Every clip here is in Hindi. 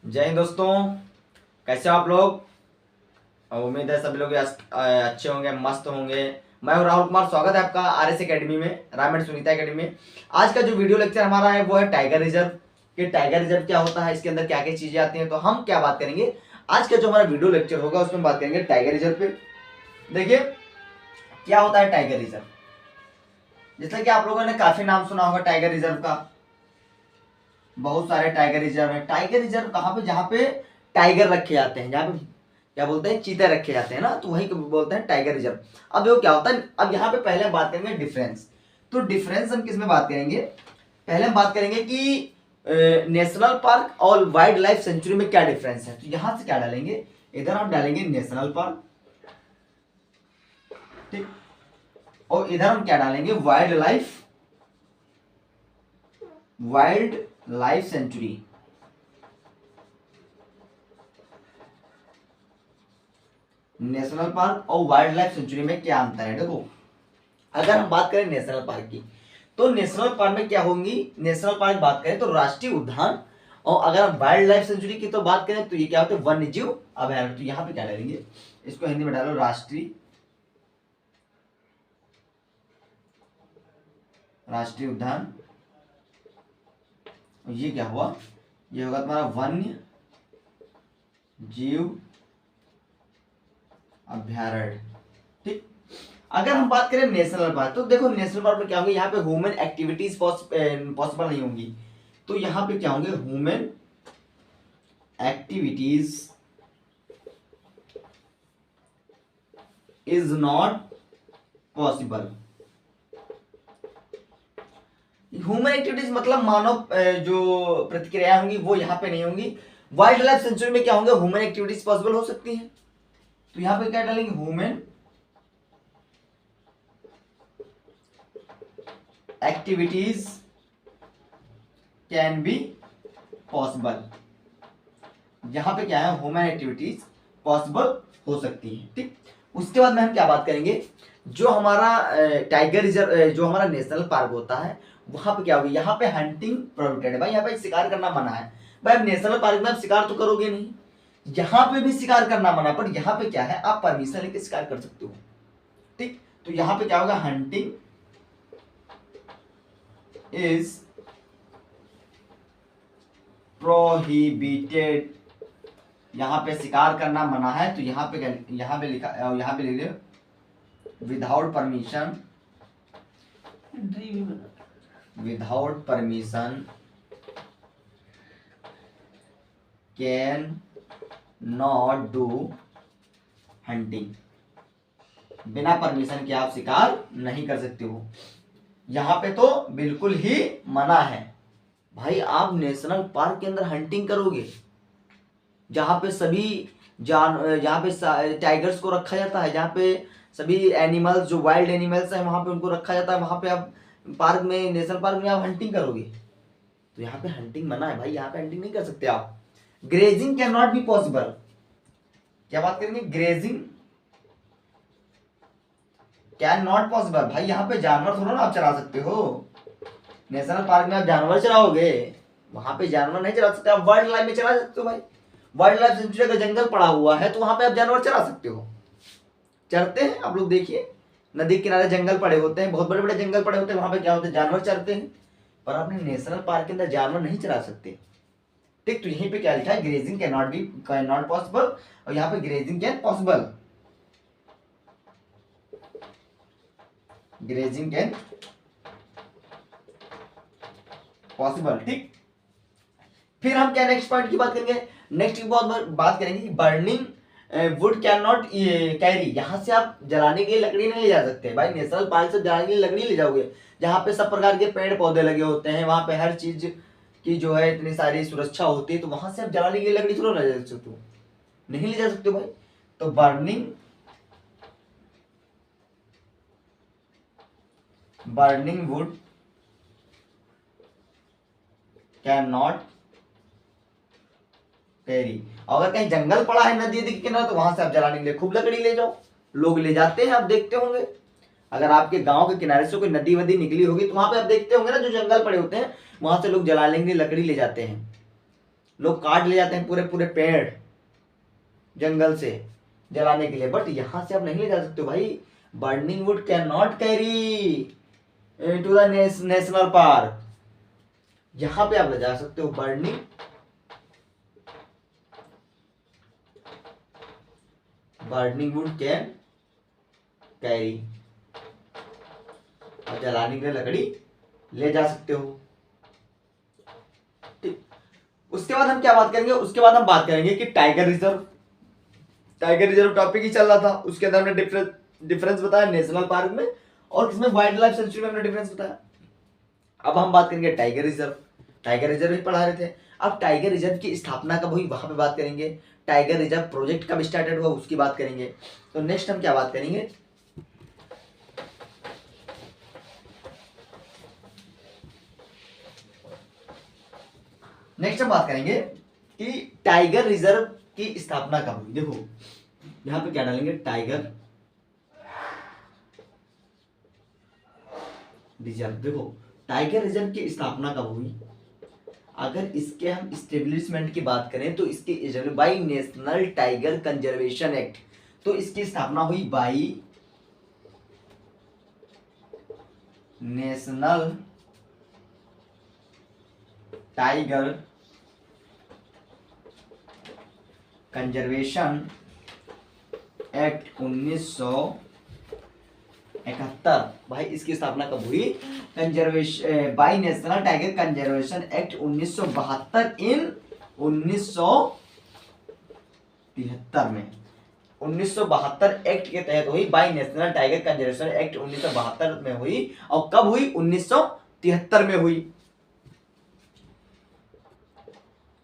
जय हिंद दोस्तों। कैसे हो आप लोग? उम्मीद है सभी लोग अच्छे होंगे, मस्त होंगे। मैं हूं राहुल कुमार। स्वागत है आपका आरएस एकेडमी में, राम एंड सुनीता एकेडमी में। आज का जो वीडियो लेक्चर हमारा है वो है टाइगर रिजर्व। कि टाइगर रिजर्व क्या होता है, इसके अंदर क्या क्या चीजें आती हैं, तो हम क्या बात करेंगे आज का जो हमारा वीडियो लेक्चर होगा उसमें बात करेंगे टाइगर रिजर्व पे। देखिए क्या होता है टाइगर रिजर्व। जैसे कि आप लोगों ने काफी नाम सुना होगा टाइगर रिजर्व का। बहुत सारे टाइगर रिजर्व है। टाइगर रिजर्व कहाँ पे? जहाँ पे टाइगर रखे जाते हैं, जहाँ पे क्या बोलते हैं, चीते रखे जाते हैं ना, तो वही बोलते हैं टाइगर रिजर्व। अब देखो क्या होता है, अब यहाँ पे पहले हम बात करेंगे डिफरेंस। तो डिफरेंस हम किस में बात करेंगे? पहले हम बात करेंगे कि नेशनल पार्क और वाइल्ड लाइफ सेंचुरी में क्या डिफरेंस है। तो यहां से क्या डालेंगे, इधर हम डालेंगे नेशनल पार्क, ठीक, और इधर हम क्या डालेंगे, wild life sanctuary. National park और वाइल्ड लाइफ सेंचुरी में क्या अंतर है? देखो अगर हम बात करें नेशनल पार्क की, तो नेशनल पार्क में क्या होंगी, नेशनल पार्क बात करें तो राष्ट्रीय उद्यान। और अगर हम वाइल्ड लाइफ सेंचुरी की तो बात करें तो ये क्या होते हैं, वन्य जीव अभयारण्य। तो यहाँ पे क्या डालेंगे, इसको हिंदी में डालो राष्ट्रीय उद्यान। ये क्या हुआ, ये होगा तुम्हारा वन्य जीव अभ्यारण्य, ठीक। अगर हम बात करें नेशनल पार्क, तो देखो नेशनल पार्क में क्या होंगे, यहाँ पे ह्यूमन एक्टिविटीज पॉसिबल नहीं होंगी। तो यहाँ पे क्या होंगे, human activities is not possible. Human activities मतलब मानव जो प्रतिक्रिया होंगी वो यहाँ पे नहीं होंगी। वाइल्ड लाइफ सेंचुरी में क्या होंगे, ह्यूमन एक्टिविटीज पॉसिबल हो सकती है। तो यहाँ पे क्या डालेंगे, human activities can be possible. यहां पे क्या है, ह्यूमन एक्टिविटीज पॉसिबल हो सकती है, ठीक। उसके बाद में हम क्या बात करेंगे, जो हमारा टाइगर रिजर्व, जो हमारा नेशनल पार्क होता है, वहां पे क्या होगा, यहाँ पे हंटिंग प्रोहिबिटेड है भाई। यहाँ पे शिकार करना मना है भाई। अब नेशनल पार्क में आप शिकार तो करोगे नहीं, यहाँ पे भी शिकार करना मना, पर यहाँ पे क्या है, आप परमिशन लेके शिकार कर सकते हो, ठीक। तो यहाँ पे क्या होगा, हंटिंग इज प्रोहिबिटेड। यहां पे शिकार करना मना है। तो यहाँ पे लिखा, यहाँ पे लिख लो without permission, can not do hunting. बिना परमिशन के आप शिकार नहीं कर सकते हो। यहाँ पे तो बिल्कुल ही मना है भाई। आप नेशनल पार्क के अंदर हंटिंग करोगे, जहां पे सभी जहां पे टाइगर्स को रखा जाता है, जहां पे सभी एनिमल्स जो वाइल्ड एनिमल्स हैं वहां पे उनको रखा जाता है, वहां पे आप पार्क में, नेशनल पार्क में आप हंटिंग करोगे, तो यहाँ पे हंटिंग मना है भाई। यहाँ पे हंटिंग नहीं कर सकते आप। Grazing can not be possible. क्या बात करेंगे, ग्रेजिंग कैन नॉट पॉसिबल। भाई यहाँ पे जानवर थोड़ा ना आप चला सकते हो। नेशनल पार्क में आप जानवर चलाओगे, वहां पे जानवर नहीं चला सकते। आप वाइल्ड लाइफ में चला सकते हो भाई। वाइल्ड लाइफ सेंचुरी का जंगल पड़ा हुआ है, तो वहां पे आप जानवर चला सकते हो। चरते हैं आप लोग, देखिए नदी किनारे जंगल पड़े होते हैं, बहुत बड़े बड़े जंगल पड़े होते हैं, वहां पे क्या होते हैं, जानवर चरते हैं। पर आपने नेशनल पार्क के अंदर जानवर नहीं चला सकते, ठीक। तो यहीं पे क्या लिखा है, ग्रेजिंग कैन नॉट पॉसिबल, और यहाँ पे grazing can possible, grazing can possible, ठीक। फिर हम क्या नेक्स्ट पॉइंट की बात करेंगे, नेक्स्ट की बात करेंगे कि burning wood can not carry. यहां से आप जलाने के लिए लकड़ी नहीं ले जा सकते भाई। नेशनल पार्क से जलाने के लिए लकड़ी ले जाओगे, जहां पे सब प्रकार के पेड़ पौधे लगे होते हैं, वहां पे हर चीज की जो है इतनी सारी सुरक्षा होती है, तो वहां से आप जलाने के लिए लकड़ी थोड़ा ले जा सकते हो, नहीं ले जा सकते भाई। तो burning wood can not carry. अगर कहीं जंगल पड़ा है नदी के किनारे, तो वहां से आप जलाने के लिए खूब लकड़ी ले जाओ। लोग ले जाते हैं, आप देखते होंगे। अगर आपके गांव के किनारे से कोई नदी वदी निकली होगी, तो वहां पे आप देखते होंगे ना, जो जंगल पड़े होते हैं वहां से लोग जलाने के लिए लकड़ी ले जाते हैं। लोग काट ले जाते हैं पूरे पूरे पेड़ जंगल से जलाने के लिए, बट यहां से आप नहीं ले जा सकते हो भाई। Burning wood can not carry to the national park. यहां पे आप ले जा सकते हो बर्निंग वुड कैन कैरी, और जलाने के लिए लकड़ी ले जा सकते हो। ठीक, उसके बाद हम क्या बात करेंगे, उसके बाद हम बात करेंगे कि tiger reserve. Tiger reserve topic ही चल रहा था, उसके अंदर हमने डिफरेंस बताया नेशनल पार्क में, और किसमें वाइल्ड लाइफ सेंचुरी में हमने डिफरेंस बताया। अब हम बात करेंगे टाइगर रिजर्व। टाइगर रिजर्व ही पढ़ा रहे थे। अब टाइगर रिजर्व की स्थापना कब हुई वहां पे बात करेंगे। टाइगर रिजर्व प्रोजेक्ट कब स्टार्टेड हुआ उसकी बात करेंगे। तो नेक्स्ट हम क्या बात करेंगे, नेक्स्ट हम बात करेंगे कि टाइगर रिजर्व की स्थापना कब हुई। देखो यहां पे क्या डालेंगे, टाइगर रिजर्व। देखो टाइगर रिजर्व की स्थापना कब हुई, अगर इसके हम स्टेब्लिशमेंट की बात करें तो इसके by national tiger conservation act. तो इसकी स्थापना हुई by national tiger conservation act 1971। भाई इसकी स्थापना कब हुई, conservation by national tiger conservation act 1972 इन 1973 में। 1972 एक्ट के तहत हुई, by national tiger conservation act 1972 में हुई। और कब हुई, 1973 में हुई।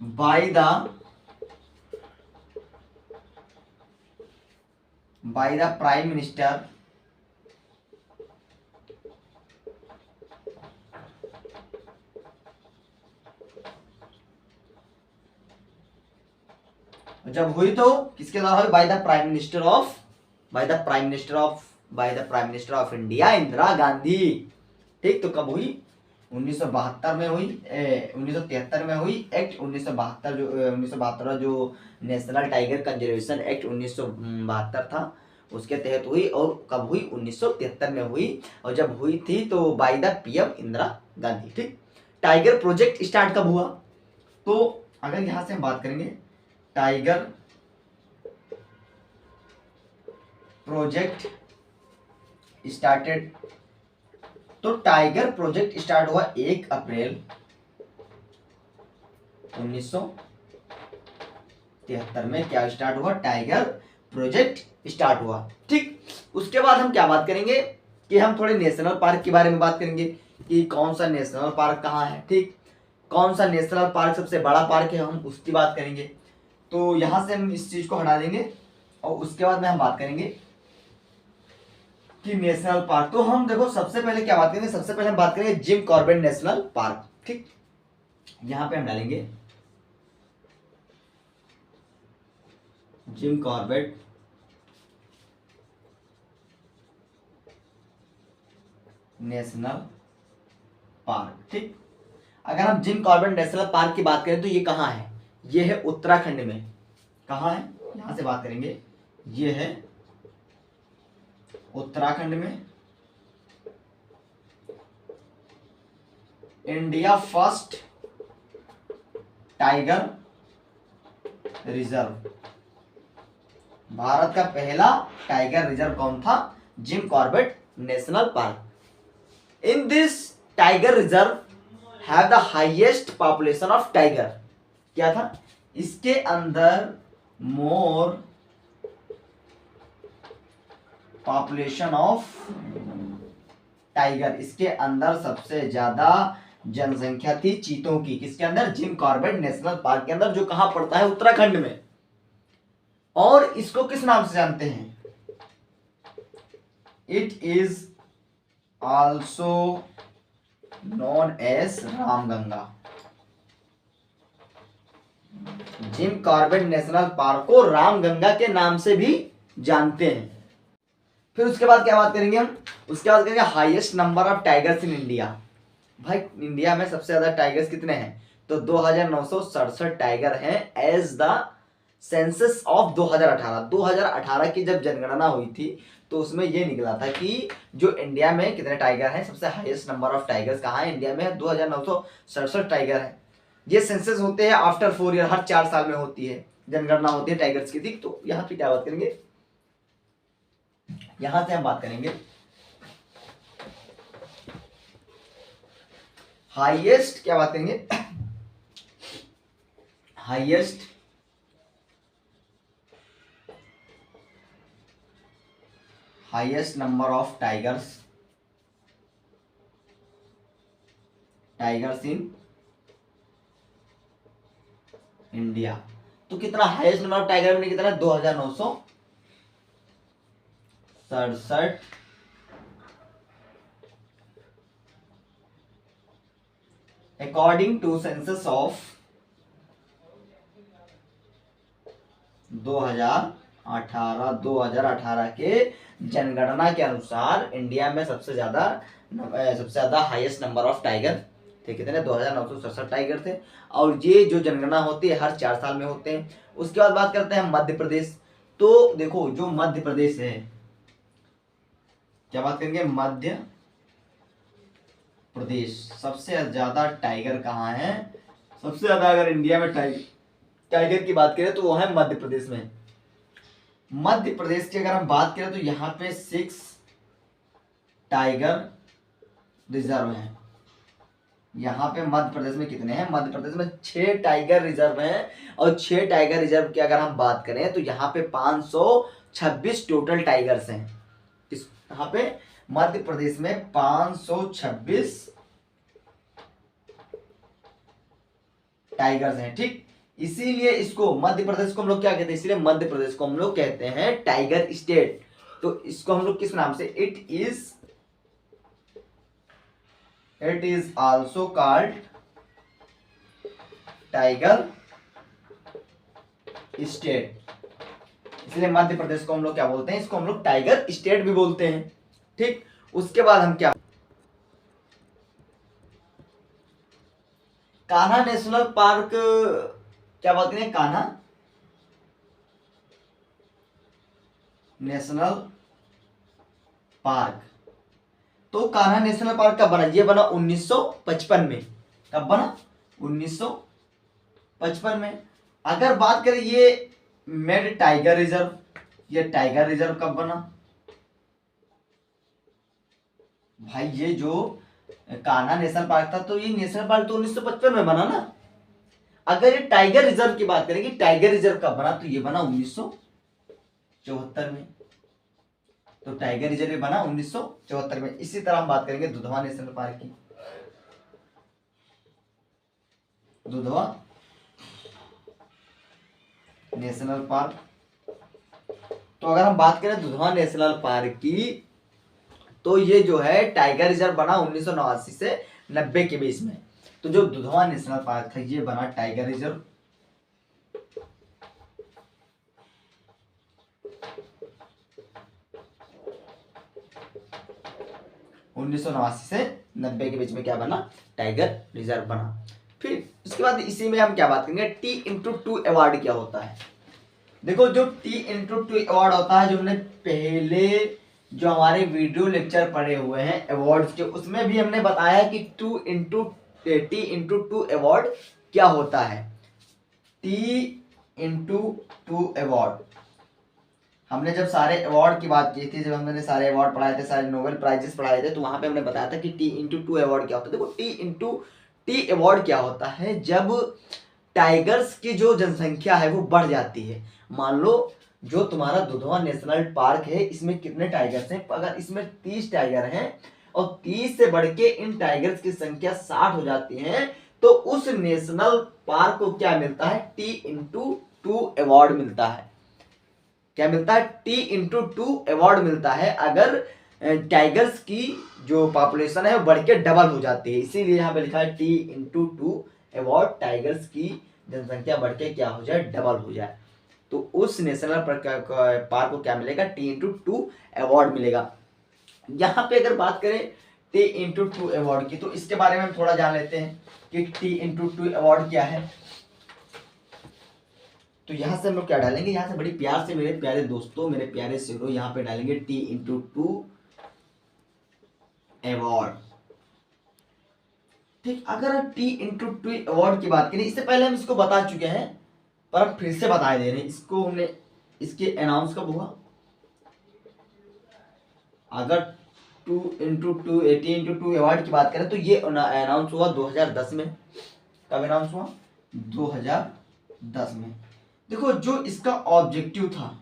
बाय द प्राइम मिनिस्टर जब हुई तो किसके द्वारा हुई, by the prime minister of India Indira Gandhi. ठीक, तो कब हुई, 1972 में हुई, 1973 में हुई। एक्ट 1972 जो 1972 जो नेशनल टाइगर कंजर्वेशन एक्ट 1972 था उसके तहत हुई। और कब हुई, 1973 में हुई। और जब हुई थी तो by the PM Indira Gandhi. ठीक, टाइगर प्रोजेक्ट स्टार्ट कब हुआ, तो अगर यहां से हम बात करेंगे टाइगर प्रोजेक्ट स्टार्टेड, तो टाइगर प्रोजेक्ट स्टार्ट हुआ 1 अप्रैल 1973 में। क्या स्टार्ट हुआ, टाइगर प्रोजेक्ट स्टार्ट हुआ। ठीक, उसके बाद हम क्या बात करेंगे कि हम थोड़े नेशनल पार्क के बारे में बात करेंगे कि कौन सा नेशनल पार्क कहाँ है। ठीक, कौन सा नेशनल पार्क सबसे बड़ा पार्क है, हम उसकी बात करेंगे। तो यहां से हम इस चीज को हटा देंगे और उसके बाद में हम बात करेंगे कि नेशनल पार्क। तो हम देखो सबसे पहले क्या बात करेंगे, सबसे पहले हम बात करेंगे जिम कॉर्बेट नेशनल पार्क। ठीक, यहां पे हम डालेंगे जिम कॉर्बेट नेशनल पार्क। ठीक, अगर हम जिम कॉर्बेट नेशनल पार्क की बात करें तो ये कहाँ है, ये है उत्तराखंड में। कहाँ है, यहां से बात करेंगे, ये है उत्तराखंड में। India first tiger reserve, Bharat का पहला टाइगर रिजर्व कौन था, gym Corbett national park. In this tiger reserve have the highest population of tiger. क्या था, इसके अंदर मोर पॉपुलेशन ऑफ टाइगर, इसके अंदर सबसे ज्यादा जनसंख्या थी चीतों की। किसके अंदर, जिम कॉर्बेट नेशनल पार्क के अंदर, जो कहां पड़ता है, उत्तराखंड में। और इसको किस नाम से जानते हैं, it is also known as Ramganga. Jim Corbett national park को रामगंगा के नाम से भी जानते हैं। फिर उसके बाद क्या बात करेंगे हम, उसके बाद करेंगे highest number of tigers in India. भाई इंडिया में सबसे ज्यादा टाइगर्स कितने हैं, तो 2967 टाइगर हैं एज द सेंसस ऑफ 2018। 2018 की जब जनगणना हुई थी तो उसमें ये निकला था कि जो इंडिया में कितने टाइगर हैं, सबसे हाईएस्ट नंबर ऑफ टाइगर्स कहाँ है, इंडिया में 2967 टाइगर हैं। ये सेंसस होते हैं आफ्टर 4 ईयर, हर 4 साल में होती है जनगणना होती है टाइगर्स की। ठीक, तो यहाँ पे क्या बात करेंगे, यहां से हम बात करेंगे हाईएस्ट, क्या बात करेंगे, highest number of tigers in India. तो कितना हाईएस्ट नंबर ऑफ टाइगर में कितना है, 2967 अकॉर्डिंग टू सेंसस ऑफ 2018 के जनगणना के अनुसार इंडिया में सबसे ज्यादा हाईएस्ट नंबर ऑफ टाइगर थे। कितने, 2967 टाइगर थे। और ये जो जनगणना होती है हर 4 साल में होते हैं। उसके बाद बात करते हैं मध्य प्रदेश। तो देखो जो मध्य प्रदेश है, क्या बात करेंगे, मध्य प्रदेश सबसे ज्यादा टाइगर कहाँ है, सबसे ज्यादा अगर इंडिया में टाइगर की बात करें तो वो है मध्य प्रदेश में। मध्य प्रदेश की अगर हम बात करें तो यहाँ पे 6 टाइगर रिजर्व हैं। यहाँ पे मध्य प्रदेश में कितने हैं, मध्य प्रदेश में 6 टाइगर रिजर्व हैं। और 6 टाइगर रिजर्व की अगर हम बात करें तो यहाँ पे 526 टोटल टाइगर्स हैं। इस यहाँ पे मध्य प्रदेश में 526 टाइगर्स हैं। ठीक, इसीलिए इसको मध्य प्रदेश को हम लोग क्या कहते हैं, इसीलिए मध्य प्रदेश को हम लोग कहते हैं टाइगर स्टेट। तो इसको हम लोग किस नाम से, it is also called tiger state. इसलिए मध्य प्रदेश को हम लोग क्या बोलते हैं, इसको हम लोग टाइगर स्टेट भी बोलते हैं। ठीक, उसके बाद हम क्या, कान्हा नेशनल पार्क, क्या बोलते हैं, कान्हा नेशनल पार्क। तो कान्हा नेशनल पार्क कब बना, ये बना 1955 में। कब बना, 1955 में। अगर बात करें ये मेड टाइगर रिजर्व, ये टाइगर रिजर्व कब बना भाई, ये जो कान्हा नेशनल पार्क था तो ये नेशनल पार्क तो 1955 में बना ना। अगर ये टाइगर रिजर्व की बात करें कि टाइगर रिजर्व कब बना, तो ये बना 1974 में। तो टाइगर रिजर्व बना 1974 में। इसी तरह हम बात करेंगे दुधवा नेशनल पार्क की। दुधवा नेशनल पार्क, तो अगर हम बात करें दुधवा नेशनल पार्क की तो ये जो है टाइगर रिजर्व बना 1989 से 90 के बीच में। तो जो दुधवा नेशनल पार्क था ये बना टाइगर रिजर्व 1989 से 90 के बीच में, क्या बना, टाइगर रिजर्व बना। फिर उसके बाद इसी में हम क्या बात करेंगे, T/2 अवार्ड क्या होता है। देखो जो T/2 अवार्ड होता है, जो हमने पहले जो हमारे वीडियो लेक्चर पढ़े हुए हैं अवार्ड्स के, उसमें भी हमने बताया कि T/2 अवार्ड क्या होता है। T/2 अवार्ड, हमने जब सारे अवार्ड की बात की थी, जब हमने सारे अवार्ड पढ़ाए थे, सारे नोबेल प्राइजेस पढ़ाए थे, तो वहां पे हमने बताया था कि T/2 अवार्ड क्या होता है। देखो T अवार्ड क्या होता है, जब टाइगर्स की जो जनसंख्या है वो बढ़ जाती है। मान लो जो तुम्हारा दुधवा नेशनल पार्क है, इसमें कितने टाइगर्स हैं, अगर इसमें 30 टाइगर हैं और 30 से बढ़ के इन टाइगर्स की संख्या 60 हो जाती है, तो उस नेशनल पार्क को क्या मिलता है, T/2 अवार्ड मिलता है। क्या मिलता है, T/2 अवार्ड मिलता है अगर टाइगर्स की जो पॉपुलेशन है वो बढ़ के डबल हो जाती है। इसीलिए यहाँ पे लिखा है T/2 अवार्ड, टाइगर्स की जनसंख्या बढ़ के क्या हो जाए, डबल हो जाए, तो उस नेशनल पार्क को क्या मिलेगा, T/2 अवार्ड मिलेगा। यहाँ पे अगर बात करें T/2 अवार्ड की। तो इसके बारे में हम थोड़ा जान लेते हैं कि T/2 अवार्ड क्या है। तो यहाँ से हम लोग क्या डालेंगे, यहाँ से बड़ी प्यार से मेरे प्यारे दोस्तों, मेरे प्यारे शेरों, यहाँ पे डालेंगे T/2 अवार्ड। ठीक, अगर T/2 अवार्ड की बात करें, इससे पहले हम इसको बता चुके हैं पर हम फिर से बता दे रहे हैं इसको। हमने इसके अनाउंस कब हुआ, अगर T/2 अवार्ड की बात करें तो ये अनाउंस हुआ 2010 में। कब अनाउंस हुआ, 2010 में। देखो जो इसका ऑब्जेक्टिव था,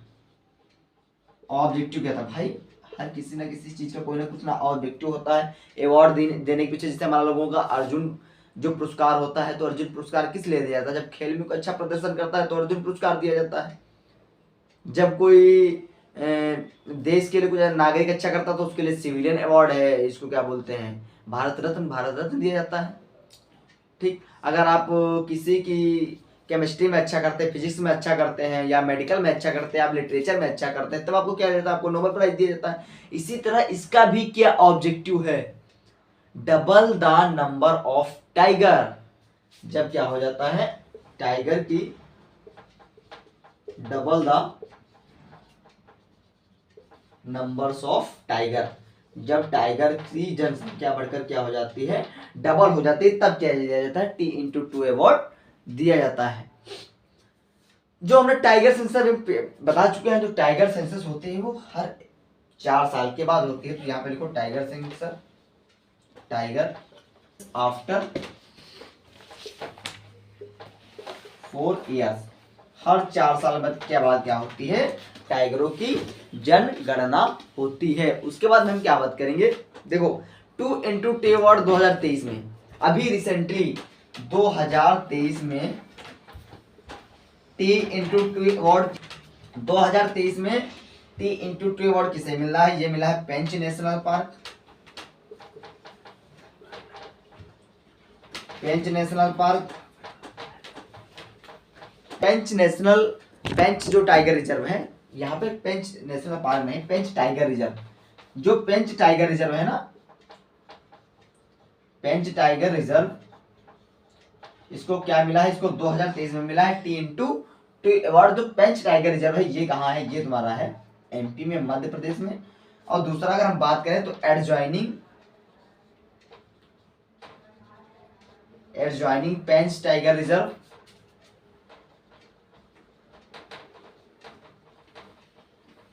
ऑब्जेक्टिव क्या था भाई, हर किसी ना किसी चीज का कोई ना कुछ ना ऑब्जेक्टिव होता है अवार्ड देने के पीछे। जैसे हमारा लोगों का अर्जुन जो पुरस्कार होता है, तो अर्जुन पुरस्कार किस लिए दिया जाता है, जब खेल में कोई अच्छा प्रदर्शन करता है तो अर्जुन पुरस्कार दिया जाता है। जब कोई देश के लिए कुछ नागरिक अच्छा करता है तो उसके लिए सिविलियन अवार्ड है, इसको क्या बोलते हैं, भारत रत्न दिया जाता है। ठीक, अगर आप किसी की केमिस्ट्री में अच्छा करते हैं, फिजिक्स में अच्छा करते हैं, या मेडिकल में अच्छा करते हैं, आप लिटरेचर में अच्छा करते हैं, तब आपको क्या देता है, आपको नोबेल प्राइज दिया जाता है। इसी तरह इसका भी क्या ऑब्जेक्टिव है, double the number of tiger. जब क्या हो जाता है, टाइगर की double the numbers of tiger, जब टाइगर की जनसंख्या बढ़कर क्या हो जाती है, डबल हो जाती है, तब क्या दिया जाता है, T/2 अवार्ड दिया जाता है। जो हमने टाइगर सेंसस बता चुके हैं, जो टाइगर सेंसस होते हैं वो हर 4 साल के बाद होती है। तो यहाँ पे लिखो tiger census, tiger after 4 years, हर 4 साल के बाद क्या होती है, टाइगरों की जनगणना होती है। उसके बाद में हम क्या बात करेंगे, देखो T/2 अवार्ड 2023 में, अभी रिसेंटली 2023 में T/2 अवार्ड 2023 में T/2 अवार्ड किसे मिल रहा है, ये मिला है पेंच नेशनल पार्क, पेंच नेशनल पार्क, पेंच जो टाइगर रिजर्व है, यहाँ पे पेंच नेशनल पार्क नहीं, पेंच टाइगर रिजर्व। जो पेंच टाइगर रिजर्व है ना, पेंच टाइगर रिजर्व, इसको क्या मिला है, इसको 2023 में मिला है T/2 अवार्ड। जो पेंच टाइगर रिजर्व है ये कहाँ है, ये तुम्हारा है MP में, मध्य प्रदेश में। और दूसरा अगर हम बात करें तो एडजॉइनिंग पेंच टाइगर रिजर्व,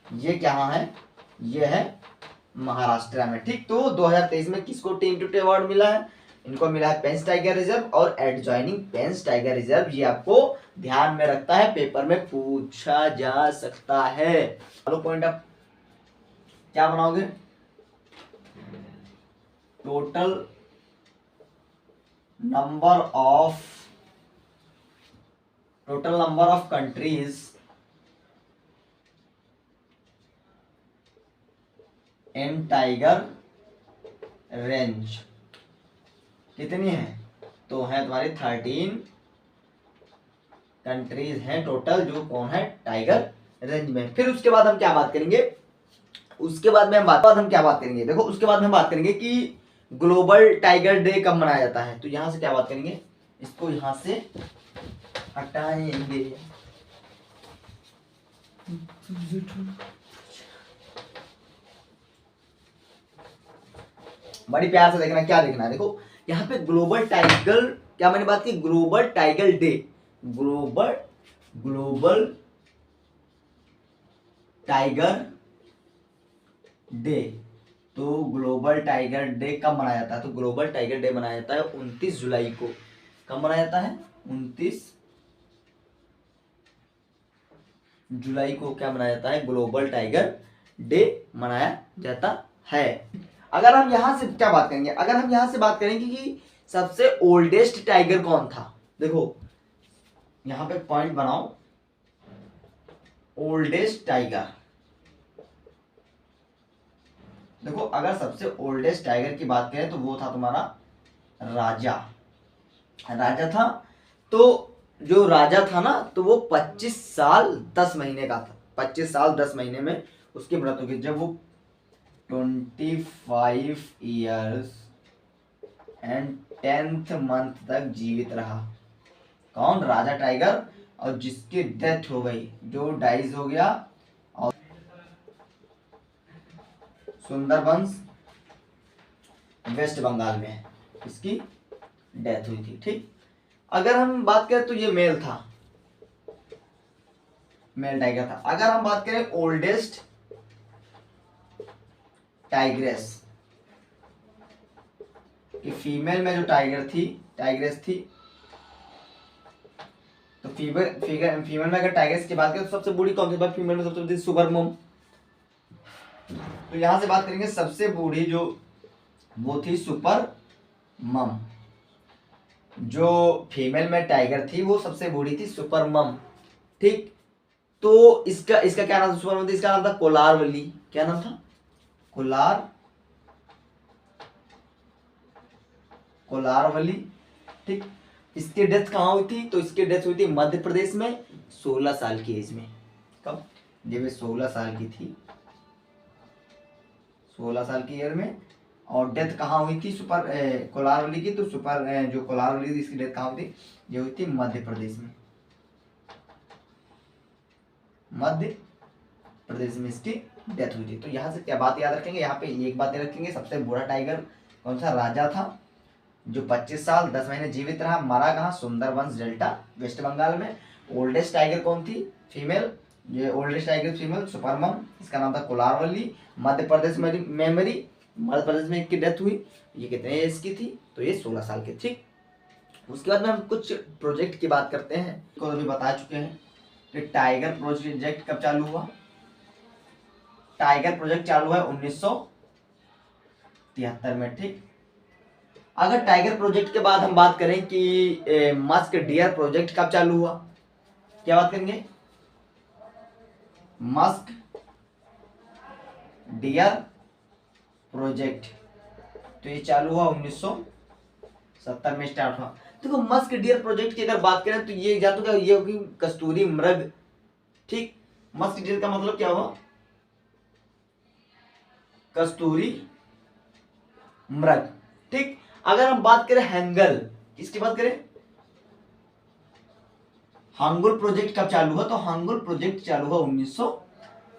ये कहाँ है, ये है महाराष्ट्र में। ठीक, तो 2023 में किसको T/2 अवार्ड मिला है, इनको मिला है पेंच टाइगर रिजर्व और एडजॉइनिंग पेंच टाइगर रिजर्व। ये आपको ध्यान में रखता है, पेपर में पूछा जा सकता है। चलो पॉइंट आप क्या बनाओगे, total number of countries in tiger range कितनी है, तो है तुम्हारी 13 कंट्रीज हैं टोटल, जो कौन है, टाइगर रेंज में। फिर उसके बाद हम क्या बात करेंगे, उसके बाद में हम क्या बात करेंगे, देखो उसके बाद हम बात करेंगे कि ग्लोबल टाइगर डे कब मनाया जाता है। तो यहां से क्या बात करेंगे, इसको यहां से हटाएंगे, बड़ी प्यार से देखना, क्या देखना है, देखो यहाँ पे ग्लोबल टाइगर, क्या मैंने बात की, global tiger day, global tiger day. तो ग्लोबल टाइगर डे कब मनाया जाता है, तो ग्लोबल टाइगर डे मनाया जाता है 29 जुलाई को। कब मनाया जाता है, 29 जुलाई को क्या मनाया जाता है, ग्लोबल टाइगर डे मनाया जाता है। अगर हम यहां से क्या बात करेंगे, अगर हम यहां से बात करेंगे कि सबसे ओल्डेस्ट टाइगर कौन था, देखो यहां पे पॉइंट बनाओ, ओल्डेस्ट टाइगर। देखो अगर सबसे ओल्डेस्ट टाइगर की बात करें तो वो था तुम्हारा राजा था। तो जो राजा था ना, तो वो 25 साल 10 महीने का था, 25 साल 10 महीने में उसकी मृत्यु हुई। जब वो 25 years एंड 10th month तक जीवित रहा। कौन? राजा टाइगर। और जिसकी डेथ हो गई, जो डाइज हो गया, और सुंदरबंस वेस्ट बंगाल में इसकी डेथ हुई थी। ठीक, अगर हम बात करें तो ये मेल था, मेल टाइगर था। अगर हम बात करें ओल्डेस्ट टाइग्रेस, कि फीमेल में जो टाइगर थी, टाइग्रेस थी, तो फीमेल में अगर टाइग्रेस की बात करें तो सबसे बूढ़ी कौन सी? फीमेल में सबसे बड़ी सुपर मम। तो यहां से बात करेंगे सबसे बूढ़ी जो वो थी सुपर मम। जो फीमेल में टाइगर थी वो सबसे बूढ़ी थी, सुपर मम। ठीक, तो इसका इसका क्या नाम था? सुपर मम थी, इसका नाम था कोलारवली। क्या नाम था? कोलारवली। ठीक, इसकी डेथ कहाँ हुई थी? तो इसकी डेथ हुई थी मध्य प्रदेश में 16 साल की एज में। कब? जब ये 16 साल की थी, 16 साल की ईयर में। और डेथ कहाँ हुई थी कोलारवली की? तो जो कोलारवली थी इसकी डेथ कहाँ हुई थी? ये हुई थी मध्य प्रदेश में। मध्य प्रदेश में इसकी डेथ हुई थी। तो यहाँ से क्या बात याद रखेंगे? यहाँ पे एक बात याद रखेंगे, सबसे बूढ़ा टाइगर कौन सा? राजा था, जो 25 साल 10 महीने जीवित रहा। मरा कहाँ? सुंदरबंस डेल्टा वेस्ट बंगाल में। ओल्डेस्ट टाइगर कौन थी? फीमेल। ये ओल्डेस्ट टाइगर फीमेल सुपर मम, इसका नाम था कोलारवली। मध्य प्रदेश में मध्य प्रदेश में इसकी डेथ हुई। ये कितने एज की थी? तो ये 16 साल की। ठीक, उसके बाद में हम कुछ प्रोजेक्ट की बात करते हैं, को अभी बता चुके हैं कि टाइगर प्रोजेक्ट कब चालू हुआ। टाइगर प्रोजेक्ट चालू है 1973 में। ठीक, अगर टाइगर प्रोजेक्ट के बाद हम बात करें कि मस्क डियर प्रोजेक्ट कब चालू हुआ, क्या बात करेंगे? मस्क डियर प्रोजेक्ट, तो ये चालू हुआ 1970 में स्टार्ट हुआ। देखो, मस्क डियर प्रोजेक्ट की अगर बात करें तो ये जानते हो क्या? ये होगी कस्तूरी मृग। ठीक, मस्क डियर का मतलब क्या हुआ? कस्तूरी मृग। ठीक, अगर हम बात करें हैंगल, किसकी बात करें? हांगुल प्रोजेक्ट कब चालू हुआ? तो हांगुल प्रोजेक्ट चालू हुआ 1900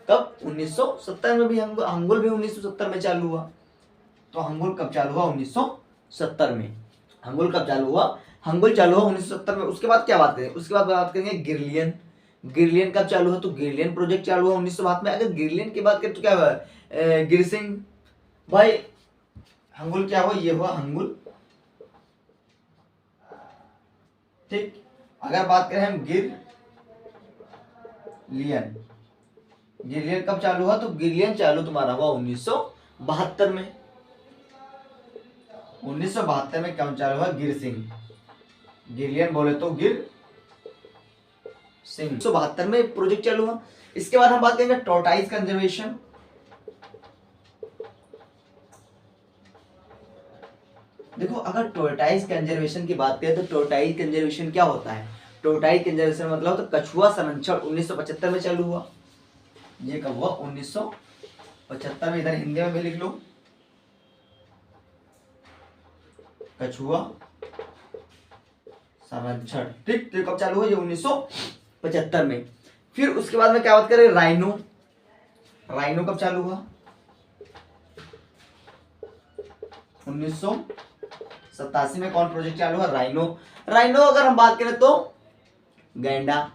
कब? 1970 में भी। हांगुल भी 1970 में चालू हुआ। तो हांगुल कब चालू हुआ? 1970 में। हांगुल कब चालू हुआ? हांगुल चालू हुआ 1970 में। उसके बाद क्या बात करें? उसके बाद बात करेंगे गिरलियन। गिरलियन कब चालू हुआ? तो गिरलियन प्रोजेक्ट चालू हुआ 1962 में। अगर गिरलियन की बात करें तो क्या हुआ? गिरसिंग भाई। हांगुल क्या हुआ? ये हुआ हांगुल। ठीक, अगर बात करें हम गिरलियन, गिरलियन कब चालू हुआ? तो गिरलियन चालू तुम्हारा हुआ 1972 में। 1972 में कब चालू हुआ? गिर सिंह। गिरलियन बोले तो गिर सिंह। 1972 में प्रोजेक्ट चालू हुआ। इसके बाद हम बात करेंगे टॉर्टाइज कंजर्वेशन। देखो, अगर टॉर्टाइज कंजर्वेशन की बात करें तो टॉर्टाइज कंजर्वेशन क्या होता है? टॉर्टाइज कंजर्वेशन मतलब तो कछुआ संरक्षण 1975 में चालू हुआ। ये कब हुआ? 1975 में। इधर हिंदी में भी लिख लो, कछुआ संरक्षण। ठीक, तो कब चालू हुआ? ये 1975 में। फिर उसके बाद में क्या बात करें? राइनो। राइनो कब चालू हुआ? 1987 में। कौन प्रोजेक्ट चालू हुआ? राइनो। राइनो अगर हम बात करें तो गैंडा।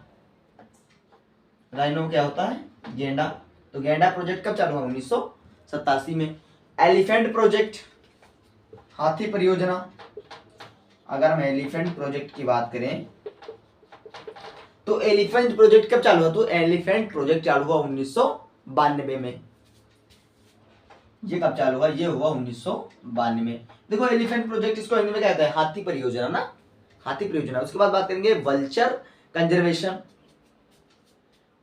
राइनो क्या होता है? गेंडा। तो गेंडा प्रोजेक्ट कब चालू हुआ? 1987 में। एलिफेंट प्रोजेक्ट, हाथी परियोजना। अगर हम एलिफेंट प्रोजेक्ट की बात करें तो एलिफेंट प्रोजेक्ट कब चालू हुआ? तो एलिफेंट प्रोजेक्ट चालू हुआ 1992 में। ये कब चालू हुआ? ये हुआ 1992 में। देखो, एलिफेंट प्रोजेक्ट इसको हिंदी में क्या कहते हैं? हाथी परियोजना ना, हाथी परियोजना। उसके बाद बात करेंगे वल्चर कंजर्वेशन।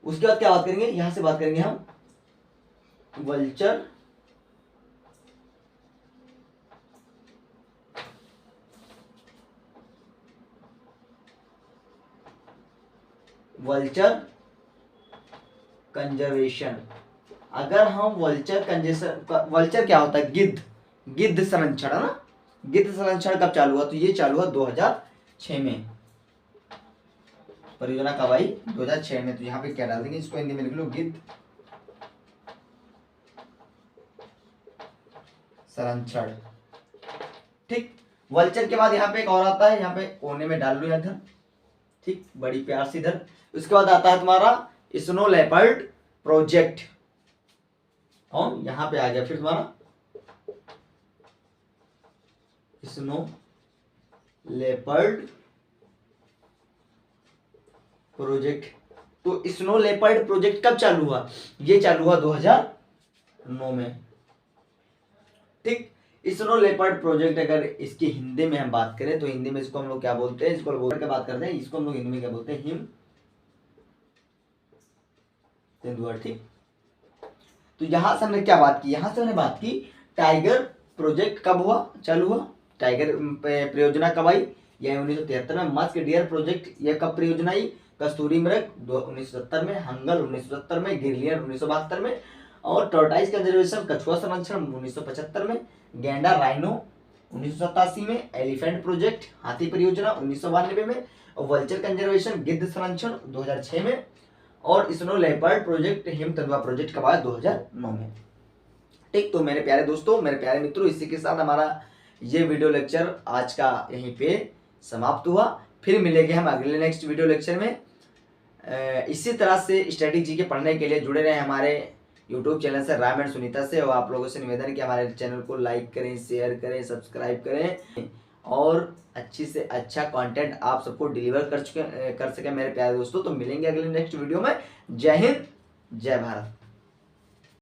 उसके बाद क्या बात करेंगे? यहां से बात करेंगे हम वल्चर कंजर्वेशन। अगर हम वल्चर कंजेशन, वल्चर क्या होता है, गिद्ध संरक्षण है ना, गिद्ध संरक्षण कब चालू हुआ, तो ये चालू हुआ 2006 में। परियोजना कब आई, 2006 में। तो यहाँ पे क्या डाल देंगे, इसको हिंदी में लिख लो, गिद्ध संरक्षण। ठीक, वल्चर के बाद यहाँ पे एक और आता है, यहाँ पे कोने में डाल लो इधर, ठीक, बड़ी प्यार से इधर। उसके बाद आता है तुम्हारा स्नो लेपर्ड प्रोजेक्ट, और यहाँ पे आ गया फिर तुम्हारा स्नो लेपर्ड प्रोजेक्ट। तो स्नो लेपर्ड प्रोजेक्ट कब चालू हुआ, ये चालू हुआ 2009 में। ठीक, स्नो लेपर्ड प्रोजेक्ट अगर इसकी हिंदी में हम बात करें तो हिंदी में इसको हम लोग क्या बोलते हैं, इसको बोल के बात करते हैं, इसको हम लोग हिंदी में क्या बोलते हैं, हिम तेंदुआ। ठीक, तो यहां से हमने क्या बात की, यहां से हमने बात की टाइगर प्रोजेक्ट कब हुआ, चालू हुआ, टाइगर परियोजना कब आई, यह 1973 में। मस्क डियर प्रोजेक्ट यह कब परियोजना आई, कस्तूरी मृग 1970 में, हंगल 1970 में, गिरलियन 1972 में, और टॉर्टाइज कंजर्वेशन कछुआ संरक्षण 1975 में, गैंडा राइनो 1987 में, एलिफेंट प्रोजेक्ट हाथी परियोजना 1992 में, और वल्चर कंजर्वेशन गिद्ध संरक्षण 2006 में, और स्नो लेपर्ड प्रोजेक्ट हिम तेंदुआ प्रोजेक्ट कब आया, 2009 में। ठीक, तो मेरे प्यारे दोस्तों, मेरे प्यारे मित्रों, इसी के साथ हमारा ये वीडियो लेक्चर आज का यहीं पे समाप्त हुआ। फिर मिलेंगे हम अगले नेक्स्ट वीडियो लेक्चर में। इसी तरह से स्ट्रेटेजी के पढ़ने के लिए जुड़े रहे हमारे यूट्यूब चैनल से राम एंड सुनीता से, और आप लोगों से निवेदन कि हमारे चैनल को लाइक करें, शेयर करें, सब्सक्राइब करें, और अच्छी से अच्छा कंटेंट आप सबको डिलीवर कर सके मेरे प्यारे दोस्तों। तो मिलेंगे अगले नेक्स्ट वीडियो में। जय हिंद, जय भारत।